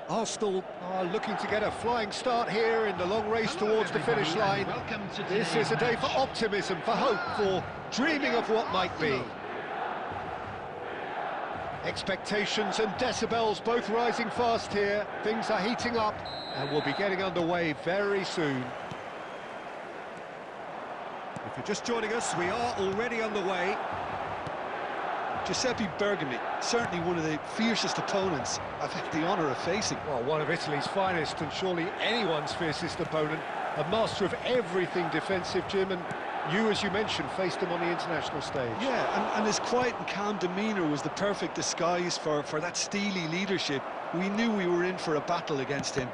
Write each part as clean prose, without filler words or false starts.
Arsenal are looking to get a flying start here in the long race towards the finish line. This is a day for optimism, for hope, for dreaming of what might be. Expectations and decibels both rising fast here. Things are heating up and we'll be getting underway very soon. If you're just joining us, we are already underway. Giuseppe Bergami, certainly one of the fiercest opponents I've had the honour of facing. Well, one of Italy's finest and surely anyone's fiercest opponent. A master of everything defensive, Jim, and you, as you mentioned, faced him on the international stage. Yeah, and his quiet and calm demeanour was the perfect disguise for that steely leadership. We knew we were in for a battle against him.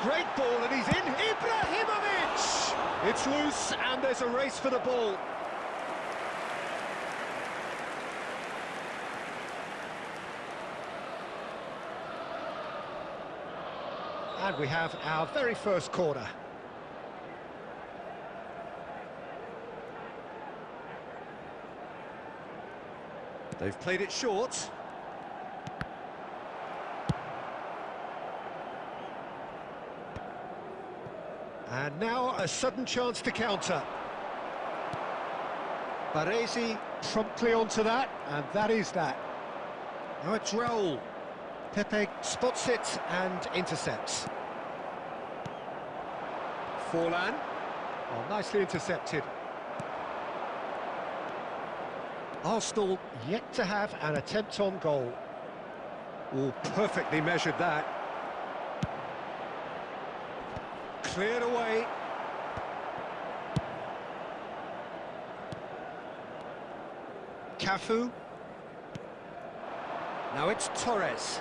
Great ball, and he's in. Ibrahimovic! It's loose, and there's a race for the ball. And we have our very first corner. They've played it short. And now a sudden chance to counter. Baresi promptly onto that, and that is that. Now it's Raul. Pepe spots it and intercepts. Forlan. Oh, nicely intercepted. Arsenal yet to have an attempt on goal. Oh, perfectly measured that. Cleared away. Cafu. Now it's Torres.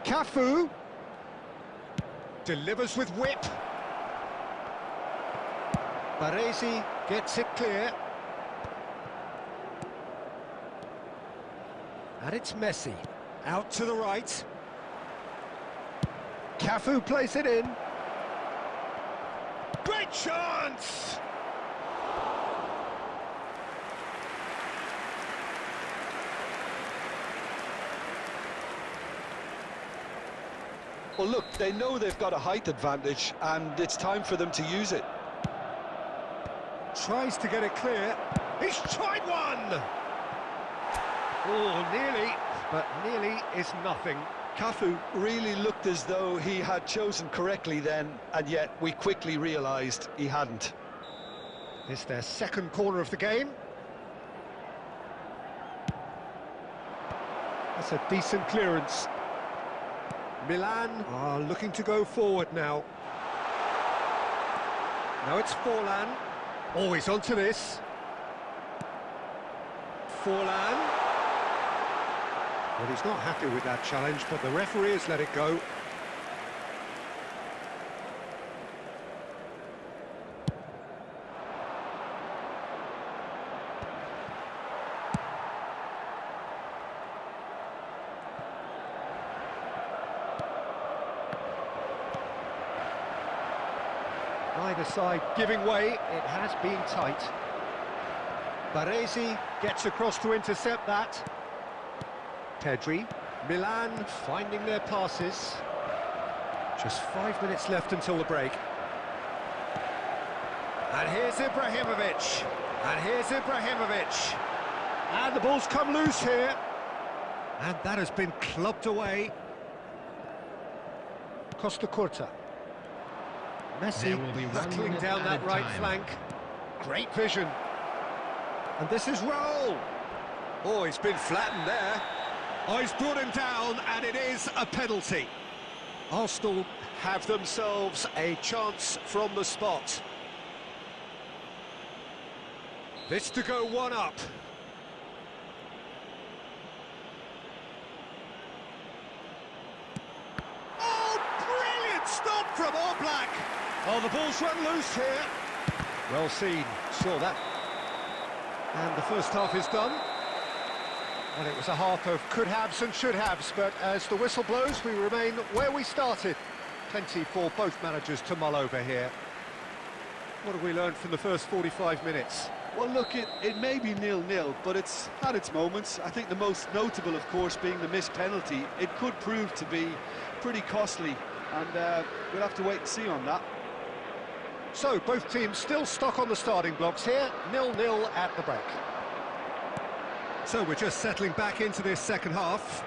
Cafu delivers with whip. Baresi gets it clear. And it's Messi. Out to the right. Cafu plays it in. Great chance! Well, look, they know they've got a height advantage, and it's time for them to use it. Tries to get it clear. He's tried one! Oh, nearly, but nearly is nothing. Cafu really looked as though he had chosen correctly then, and yet we quickly realised he hadn't. It's their second corner of the game. That's a decent clearance. Milan are looking to go forward now. Now it's Forlan. Always onto this. Forlan. Well, he's not happy with that challenge, but the referee has let it go. Neither side giving way. It has been tight. Baresi gets across to intercept that. Pedri, Milan finding their passes. Just 5 minutes left until the break. And here's Ibrahimovic. And here's Ibrahimovic. And the ball's come loose here. And that has been clubbed away. Costa Curta. Messi rattling down that right flank. Great vision. And this is Raul. Oh, he's been flattened there. Oh, he's brought him down, and it is a penalty. Arsenal have themselves a chance from the spot. This to go one up. Oh, brilliant stop from Oblak. Oh, the ball's run loose here. Well seen, saw that. And the first half is done. And it was a half of could-haves and should-haves, but as the whistle blows, we remain where we started. Plenty for both managers to mull over here. What have we learned from the first 45 minutes? Well, look, it may be 0-0, but it's had its moments. I think the most notable, of course, being the missed penalty. It could prove to be pretty costly, and we'll have to wait and see on that. So, both teams still stuck on the starting blocks here, 0-0 at the break. So we're just settling back into this second half.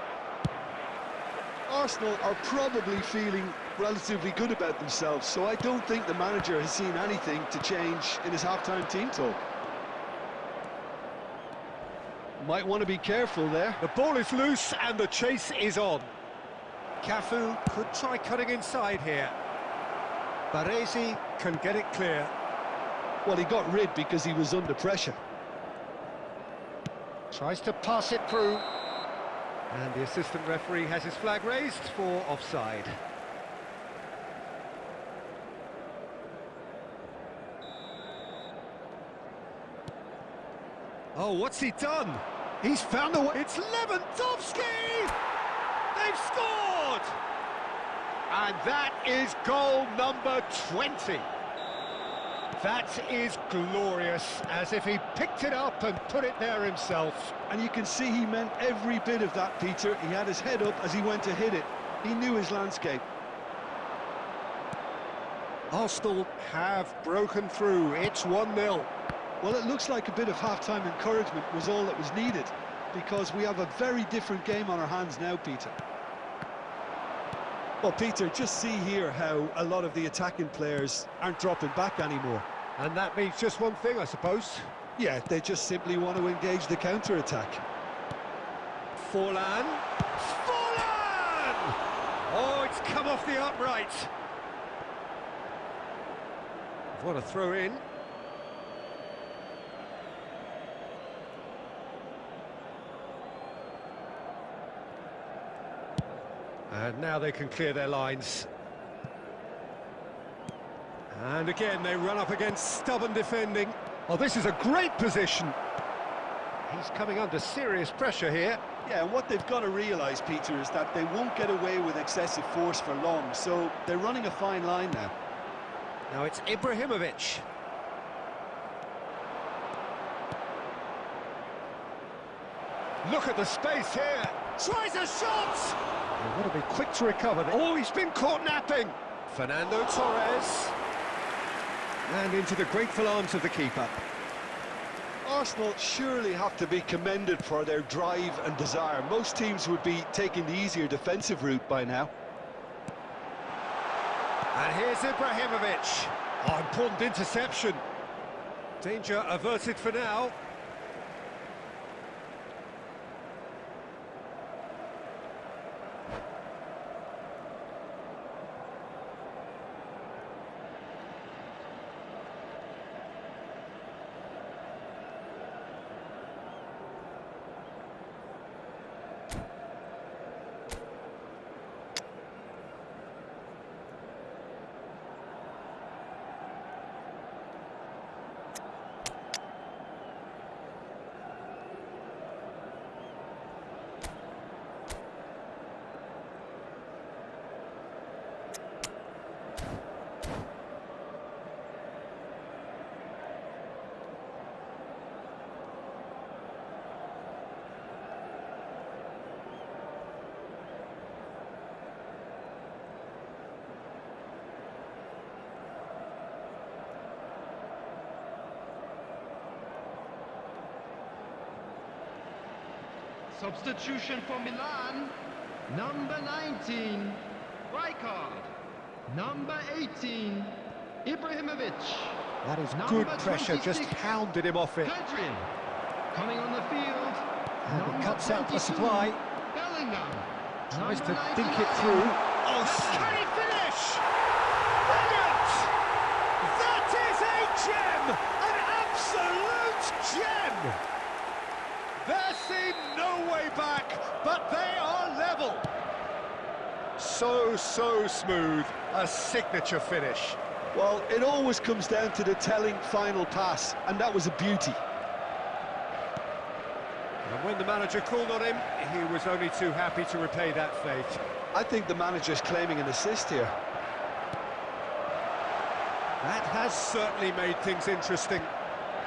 Arsenal are probably feeling relatively good about themselves, so I don't think the manager has seen anything to change in his half-time team talk. Might want to be careful there. The ball is loose and the chase is on. Cafu could try cutting inside here. Baresi can get it clear. Well, he got rid because he was under pressure. Tries to pass it through. And the assistant referee has his flag raised for offside. Oh, what's he done? He's found the way. It's Lewandowski! They've scored! And that is goal number 20. That is glorious, as if he picked it up and put it there himself. And you can see he meant every bit of that, Peter. He had his head up as he went to hit it. He knew his landscape. Arsenal have broken through. It's 1-0. Well, it looks like a bit of half-time encouragement was all that was needed, because we have a very different game on our hands now, Peter. Well, Peter, just see here how a lot of the attacking players aren't dropping back anymore. And that means just one thing, I suppose. Yeah, they just simply want to engage the counter-attack. Forlan. Forlan! Oh, it's come off the upright. What a throw in. And now they can clear their lines. And again, they run up against stubborn defending. Oh, this is a great position. He's coming under serious pressure here. Yeah, and what they've got to realise, Peter, is that they won't get away with excessive force for long, so they're running a fine line now. Now it's Ibrahimovic. Look at the space here. Tries a shot! They've got to be quick to recover. Oh, he's been caught napping. Fernando Torres. And into the grateful arms of the keeper. Arsenal surely have to be commended for their drive and desire. Most teams would be taking the easier defensive route by now. And here's Ibrahimovic. Oh, important interception. Danger averted for now. Substitution for Milan, number 19, Rijkaard. Number 18, Ibrahimovic. That is Number good pressure, 26, just hounded him off it. Pedrin. Coming on the field, And it number cuts out the 22, supply. Bellingham. Tries Number to dink 99, it through. Oh, Messi. can he finish? Brilliant! That is a gem! An absolute gem! There seemed no way back, but they are level. So smooth. A signature finish. Well, it always comes down to the telling final pass, and that was a beauty. And when the manager called on him, he was only too happy to repay that fate. I think the manager's claiming an assist here. That has certainly made things interesting.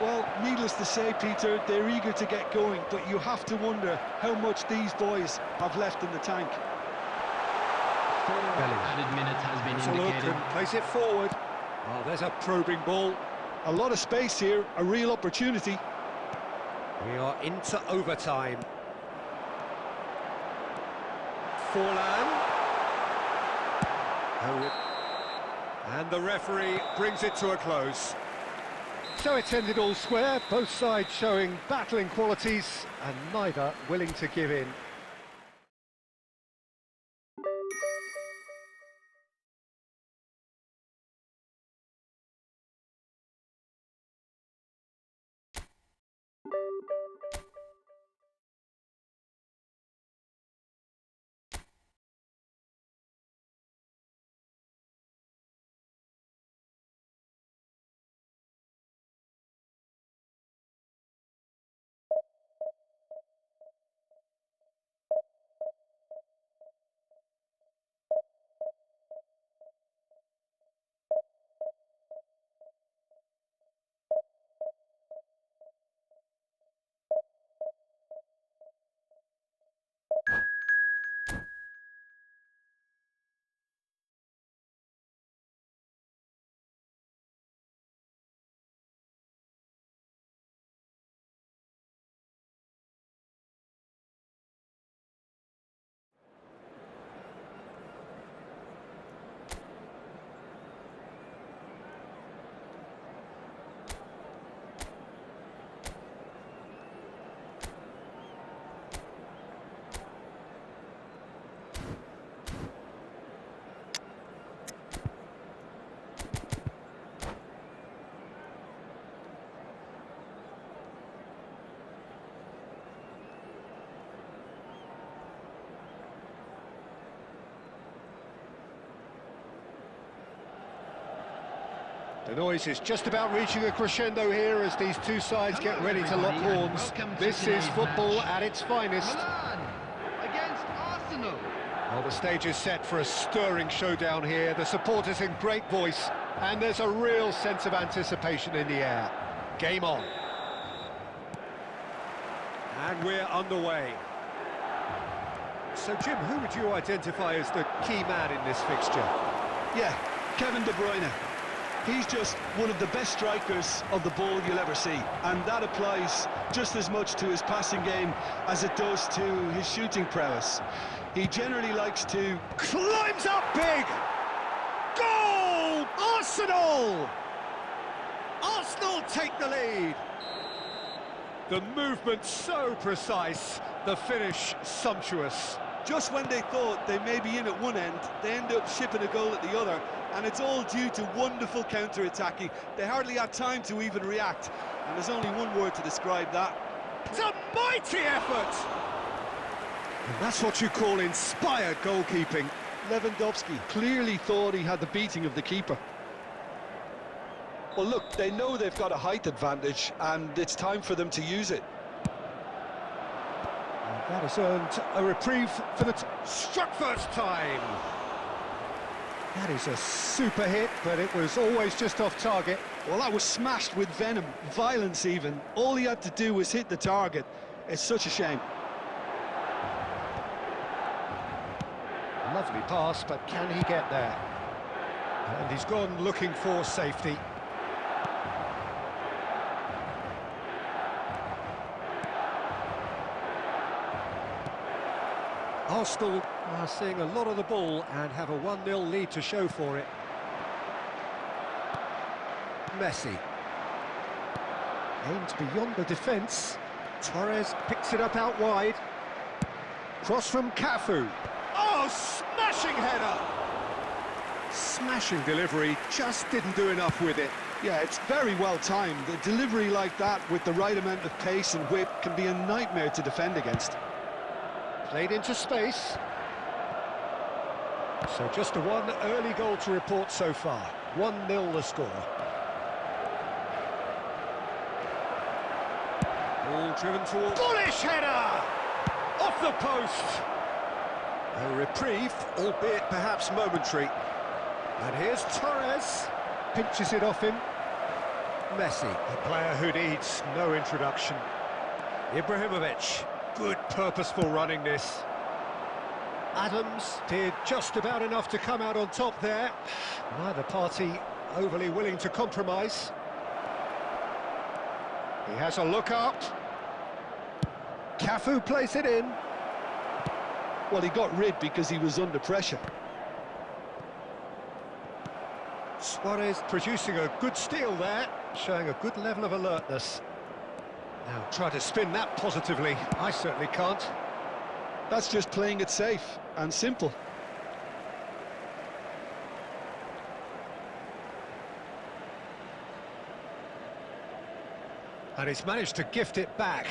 Well, needless to say, Peter, they're eager to get going, but you have to wonder how much these boys have left in the tank. Added minutes has been So look indicated. and place it forward. Oh, there's a probing ball. A lot of space here, a real opportunity. We are into overtime. Forlan. And the referee brings it to a close. So it's ended all square, both sides showing battling qualities and neither willing to give in. The noise is just about reaching a crescendo here as these two sides get ready to lock horns. This is football at its finest. Milan against Arsenal. Well, the stage is set for a stirring showdown here. The supporters in great voice, and there's a real sense of anticipation in the air. Game on. And we're underway. So, Jim, who would you identify as the key man in this fixture? Yeah, Kevin De Bruyne. He's just one of the best strikers of the ball you'll ever see, and that applies just as much to his passing game as it does to his shooting prowess. He generally likes to... Climbs up big! Goal! Arsenal! Arsenal take the lead. The movement so precise, the finish sumptuous. Just when they thought they may be in at one end, they end up shipping a goal at the other, and it's all due to wonderful counter-attacking. They hardly had time to even react, and there's only one word to describe that. It's a mighty effort! And that's what you call inspired goalkeeping. Lewandowski clearly thought he had the beating of the keeper. Well, look, they know they've got a height advantage, and it's time for them to use it. And that has earned a reprieve for the... Struck first time! That is a super hit, but it was always just off target. Well, that was smashed with venom, violence even. All he had to do was hit the target. It's such a shame. Lovely pass, but can he get there? And he's gone looking for safety. Arsenal are seeing a lot of the ball and have a 1-0 lead to show for it. Messi. Aimed beyond the defence. Torres picks it up out wide. Cross from Cafu. Oh, smashing header! Smashing delivery, just didn't do enough with it. Yeah, it's very well timed. A delivery like that with the right amount of pace and whip can be a nightmare to defend against. Played into space. So just a one early goal to report so far. 1-0 the score. Ball driven towards... Bullish header! Off the post! A reprieve, albeit perhaps momentary. And here's Torres. Pinches it off him. Messi, a player who needs no introduction. Ibrahimovic. Good purposeful running this. Adams did just about enough to come out on top there. Neither party overly willing to compromise. He has a look up. Cafu plays it in. Well, he got rid because he was under pressure. Suarez producing a good steal there, showing a good level of alertness. Now, try to spin that positively. I certainly can't. That's just playing it safe and simple. And he's managed to gift it back.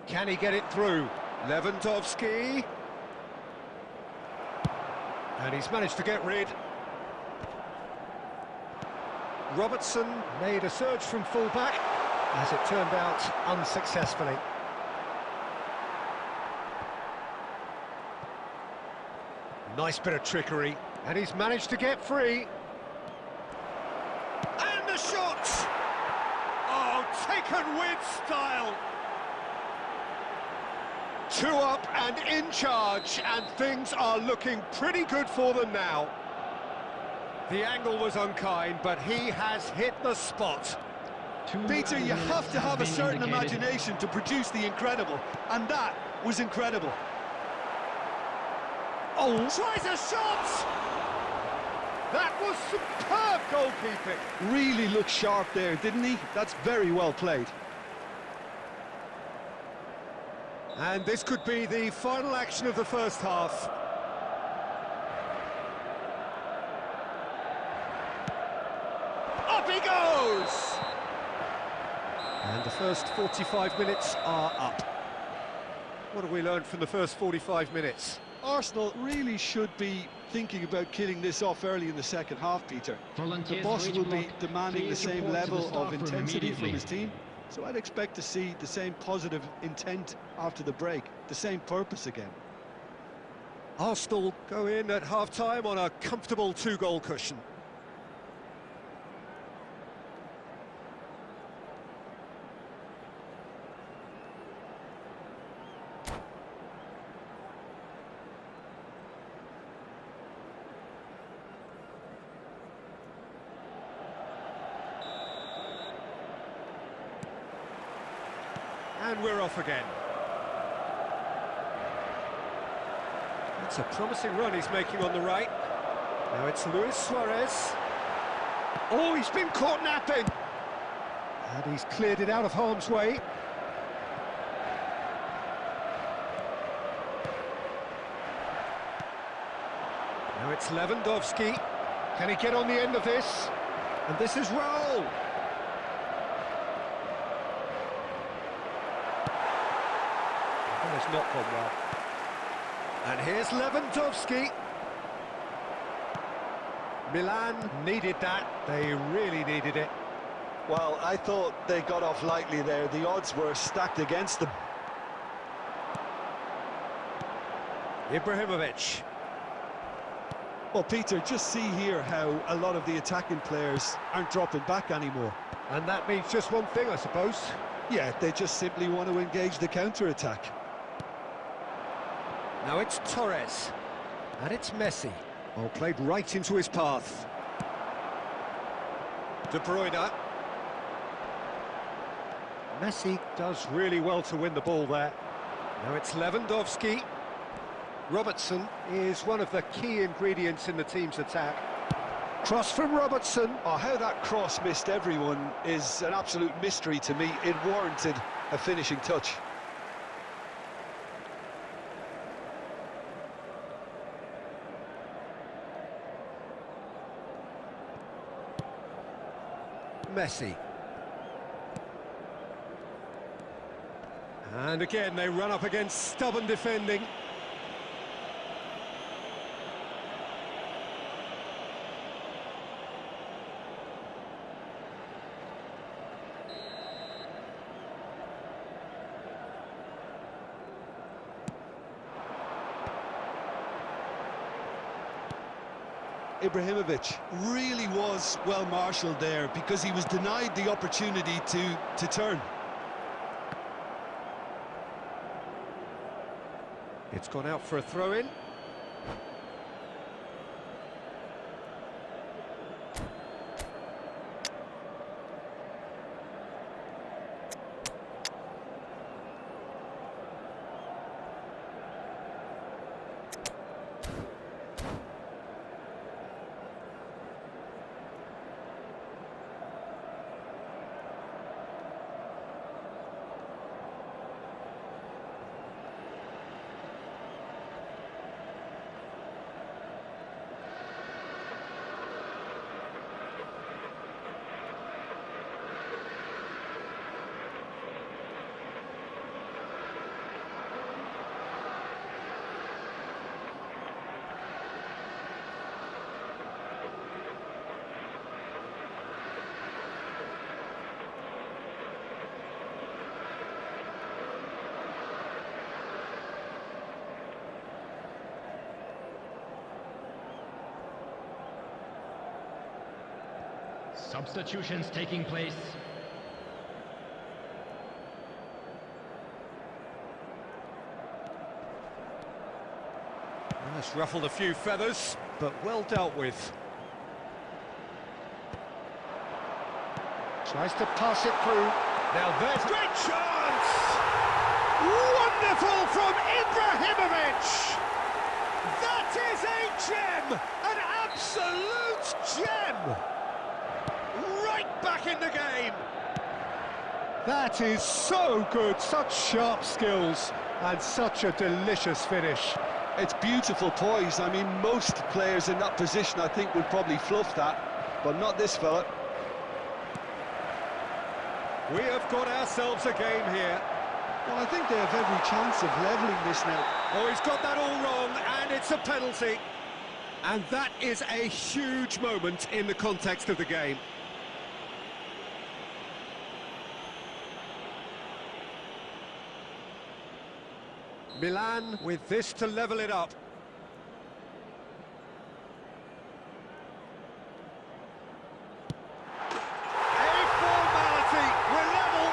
Can he get it through? Lewandowski. And he's managed to get rid. Robertson made a surge from full-back, as it turned out unsuccessfully. Nice bit of trickery, and he's managed to get free. And the shot! Oh, taken with style! 2 up and in charge, and things are looking pretty good for them now. The angle was unkind, but he has hit the spot. Peter, you have to have a certain imagination to produce the incredible, and that was incredible. Oh, tries a shot! That was superb goalkeeping. Really looked sharp there, didn't he? That's very well played. And this could be the final action of the first half. Up he goes! And the first 45 minutes are up. What have we learned from the first 45 minutes? Arsenal really should be thinking about killing this off early in the second half, Peter. The boss will be demanding the same level of intensity from his team, so I'd expect to see the same positive intent after the break, the same purpose again. Arsenal go in at half-time on a comfortable 2-goal cushion. And we're off again. It's a promising run he's making on the right. Now it's Luis Suarez. Oh, he's been caught napping. And he's cleared it out of harm's way. Now it's Lewandowski. Can he get on the end of this? And this is Raul. That has not gone well. And here's Lewandowski. Milan needed that. They really needed it. Well, I thought they got off lightly there. The odds were stacked against them. Ibrahimovic. Well, Peter, just see here how a lot of the attacking players aren't dropping back anymore. And that means just one thing, I suppose. Yeah, they just simply want to engage the counter-attack. Now it's Torres. And it's Messi. Oh, played right into his path. De Bruyne. Messi does really well to win the ball there. Now it's Lewandowski. Robertson is one of the key ingredients in the team's attack. Cross from Robertson. Oh, how that cross missed everyone is an absolute mystery to me. It warranted a finishing touch. Messi. And again, they run up against stubborn defending. Ibrahimovic really was well marshalled there because he was denied the opportunity to turn. It's gone out for a throw-in. Substitutions taking place. That's ruffled a few feathers, but well dealt with. Tries to pass it through. Now there's great chance! Wonderful from Ibrahimovic! That is a gem! An absolute gem! Right back in the game! That is so good, such sharp skills, and such a delicious finish. It's beautiful poise. I mean, most players in that position, I think, would probably fluff that, but not this fella. We have got ourselves a game here. Well, I think they have every chance of levelling this now. Oh, he's got that all wrong, and it's a penalty. And that is a huge moment in the context of the game. Milan with this to level it up. A formality, we're level.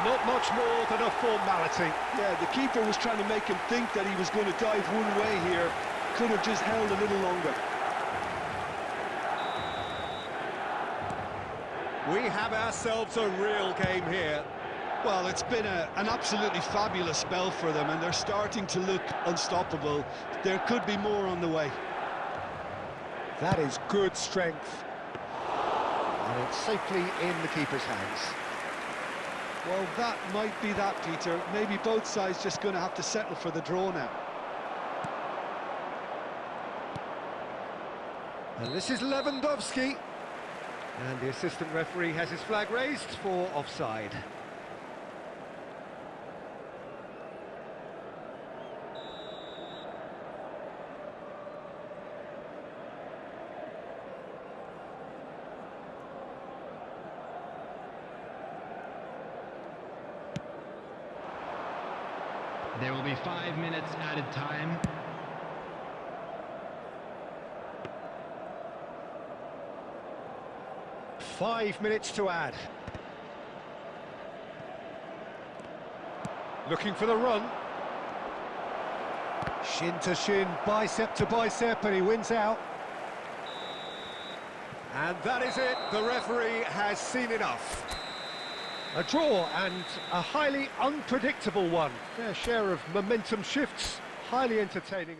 Not much more than a formality. Yeah, the keeper was trying to make him think that he was going to dive one way here. Could have just held a little longer. We have ourselves a real game here. Well, it's been an absolutely fabulous spell for them, and they're starting to look unstoppable. There could be more on the way. That is good strength. And it's safely in the keeper's hands. Well, that might be that, Peter. Maybe both sides just going to have to settle for the draw now. And this is Lewandowski. And the assistant referee has his flag raised for offside. There will be 5 minutes added time. Five minutes to add. Looking for the run. Shin to shin, bicep to bicep, and he wins out. And that is it. The referee has seen enough. A draw, and a highly unpredictable one. Fair share of momentum shifts, highly entertaining.